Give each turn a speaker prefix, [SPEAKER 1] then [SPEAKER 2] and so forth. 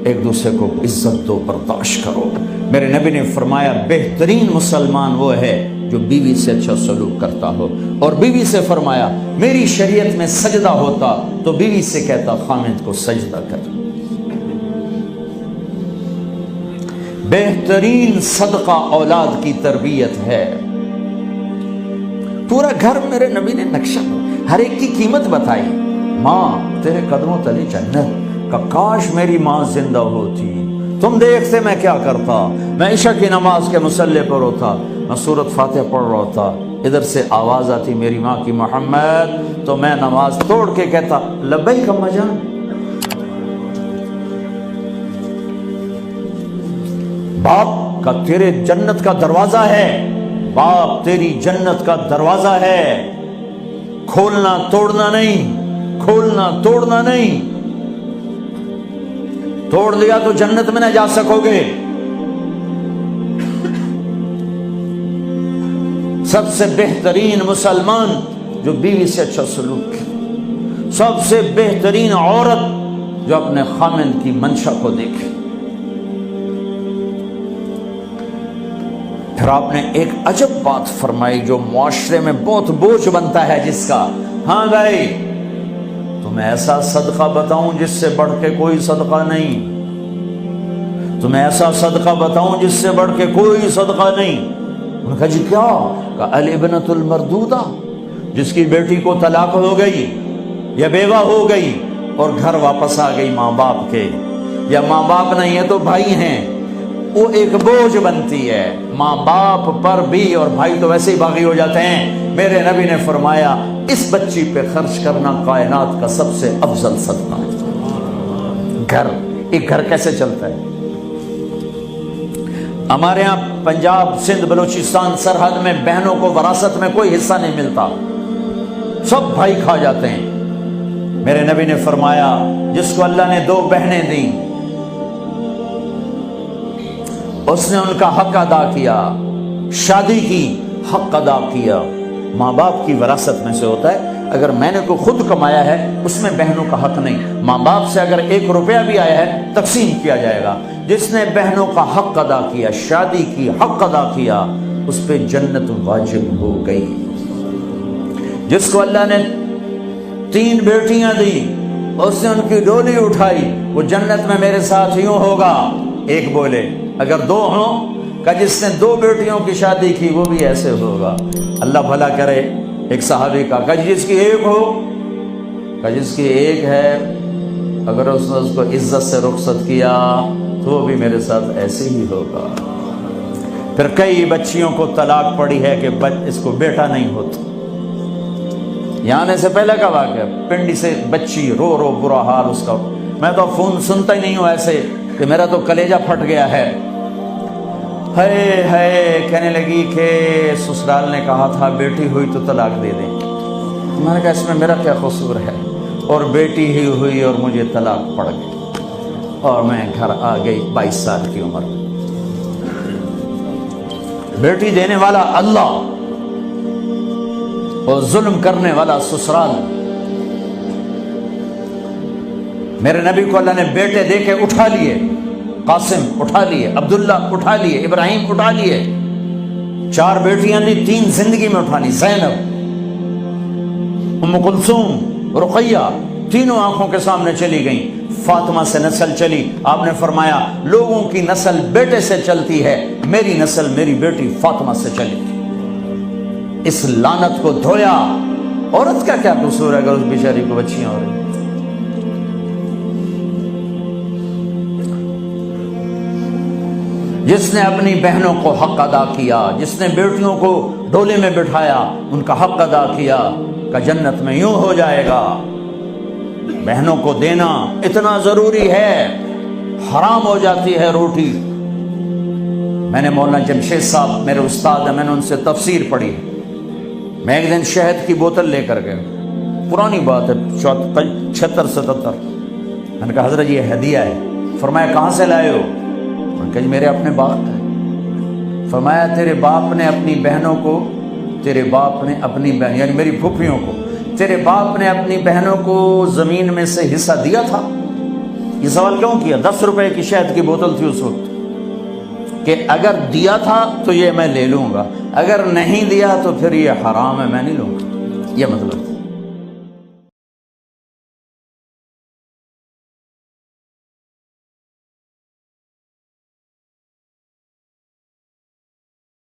[SPEAKER 1] ایک دوسرے کو عزت دو، برداشت کرو۔ میرے نبی نے فرمایا بہترین مسلمان وہ ہے جو بیوی سے اچھا سلوک کرتا ہو، اور بیوی سے فرمایا میری شریعت میں سجدہ ہوتا تو بیوی سے کہتا خامد کو سجدہ کر۔ بہترین صدقہ اولاد کی تربیت ہے۔ پورا گھر میرے نبی نے نقشہ، ہر ایک کی قیمت بتائی۔ ماں تیرے قدموں تلے جنت، کا کاش میری ماں زندہ ہوتی، تم دیکھتے میں کیا کرتا، میں عشاء کی نماز کے مصلی پر ہوتا، میں سورۃ فاتحہ پڑھ رہا ہوتا، ادھر سے آواز آتی میری ماں کی محمد، تو میں نماز توڑ کے کہتا لبیک اماں جان۔ باپ کا تیرے جنت کا دروازہ ہے، باپ تیری جنت کا دروازہ ہے، کھولنا توڑنا نہیں، کھولنا توڑنا نہیں، توڑ لیا تو جنت میں نہ جا سکو گے۔ سب سے بہترین مسلمان جو بیوی سے اچھا سلوک کرے، سب سے بہترین عورت جو اپنے خامند کی منشا کو دیکھے۔ پھر آپ نے ایک عجب بات فرمائی جو معاشرے میں بہت بوجھ بنتا ہے جس کا، ہاں بھائی تمہیں ایسا صدقہ بتاؤں جس سے بڑھ کے کوئی صدقہ نہیں، تمہیں ایسا صدقہ بتاؤں جس سے بڑھ کے کوئی صدقہ نہیں۔ انہوں نے کہا جی کیا؟ کہا الابنۃ المردودہ، جس کی بیٹی کو طلاق ہو گئی یا بیوہ ہو گئی اور گھر واپس آ گئی ماں باپ کے، یا ماں باپ نہیں ہے تو بھائی ہیں، وہ ایک بوجھ بنتی ہے ماں باپ پر بھی، اور بھائی تو ویسے ہی باغی ہو جاتے ہیں۔ میرے نبی نے فرمایا اس بچی پہ خرچ کرنا کائنات کا سب سے افضل صدقہ ہے۔ گھر، ایک گھر کیسے چلتا ہے؟ ہمارے ہاں پنجاب سندھ بلوچستان سرحد میں بہنوں کو وراثت میں کوئی حصہ نہیں ملتا، سب بھائی کھا جاتے ہیں۔ میرے نبی نے فرمایا جس کو اللہ نے 2 بہنیں دیں اس نے ان کا حق ادا کیا، شادی کی حق ادا کیا۔ ماں باپ کی وراثت میں سے ہوتا ہے، اگر میں نے کوئی خود کمایا ہے اس میں بہنوں کا حق نہیں، ماں باپ سے اگر 1 روپیہ بھی آیا ہے تقسیم کیا جائے گا۔ جس نے بہنوں کا حق ادا کیا، شادی کی حق ادا کیا، اس پہ جنت واجب ہو گئی۔ جس کو اللہ نے 3 بیٹیاں دی، اس نے ان کی ڈولی اٹھائی، وہ جنت میں میرے ساتھ یوں ہوگا۔ ایک بولے اگر 2 ہوں، کہ جس نے 2 بیٹیوں کی شادی کی وہ بھی ایسے ہوگا۔ اللہ بھلا کرے۔ ایک صحابی کا کہ جس کی 1 ہو، کہ جس کی 1 ہے، اگر اس نے اس کو عزت سے رخصت کیا تو وہ بھی میرے ساتھ ایسے ہی ہوگا۔ پھر کئی بچیوں کو طلاق پڑی ہے کہ اس کو بیٹا نہیں ہوتا۔ یہاں آنے سے پہلے کا واقعہ، پنڈی سے بچی رو رو برا حال اس کا، میں تو فون سنتا ہی نہیں ہوں ایسے کہ میرا تو کلیجہ پھٹ گیا ہے۔ ہے کہنے لگی کہ سسرال نے کہا تھا بیٹی ہوئی تو طلاق دے دیں۔ میں نے کہا اس میں میرا کیا قصور ہے، اور بیٹی ہی ہوئی اور مجھے طلاق پڑ گئی، اور میں گھر آ گئی 22 سال کی عمر۔ بیٹی دینے والا اللہ اور ظلم کرنے والا سسرال۔ میرے نبی کو اللہ نے بیٹے دے کے اٹھا لیے، قاسم اٹھا لیے، عبداللہ اٹھا لیے، ابراہیم اٹھا لیے، 4 بیٹیاں دی، 3 زندگی میں اٹھا لی، زینب، ام کلثوم، رقیہ، تینوں آنکھوں کے سامنے چلی گئیں۔ فاطمہ سے نسل چلی، آپ نے فرمایا لوگوں کی نسل بیٹے سے چلتی ہے، میری نسل میری بیٹی فاطمہ سے چلی۔ اس لعنت کو دھویا۔ عورت کا کیا قصور ہے اگر اس بیچاری کو بچیاں ہو رہی؟ جس نے اپنی بہنوں کو حق ادا کیا، جس نے بیٹیوں کو ڈولے میں بٹھایا، ان کا حق ادا کیا، کہ جنت میں یوں ہو جائے گا۔ بہنوں کو دینا اتنا ضروری ہے، حرام ہو جاتی ہے روٹی۔ میں نے مولانا جمشید صاحب میرے استاد ہیں، میں نے ان سے تفسیر پڑھی۔ میں ایک دن شہد کی بوتل لے کر گیا، پرانی بات ہے 76-77۔ میں نے کہا حضرت یہ ہدیہ ہے۔ فرمایا کہاں سے لائے ہو؟ میں نے کہا میرے اپنے باپ ہے۔ فرمایا تیرے باپ نے اپنی بہنوں کو، تیرے باپ نے اپنی بہن یعنی میری پھوپھیوں کو، تیرے باپ نے اپنی بہنوں کو زمین میں سے حصہ دیا تھا؟ یہ سوال کیوں کیا؟ 10 روپے کی شہد کی بوتل تھی اس وقت، کہ اگر دیا تھا تو یہ میں لے لوں گا، اگر نہیں دیا تو پھر یہ حرام ہے، میں نہیں لوں گا، یہ مطلب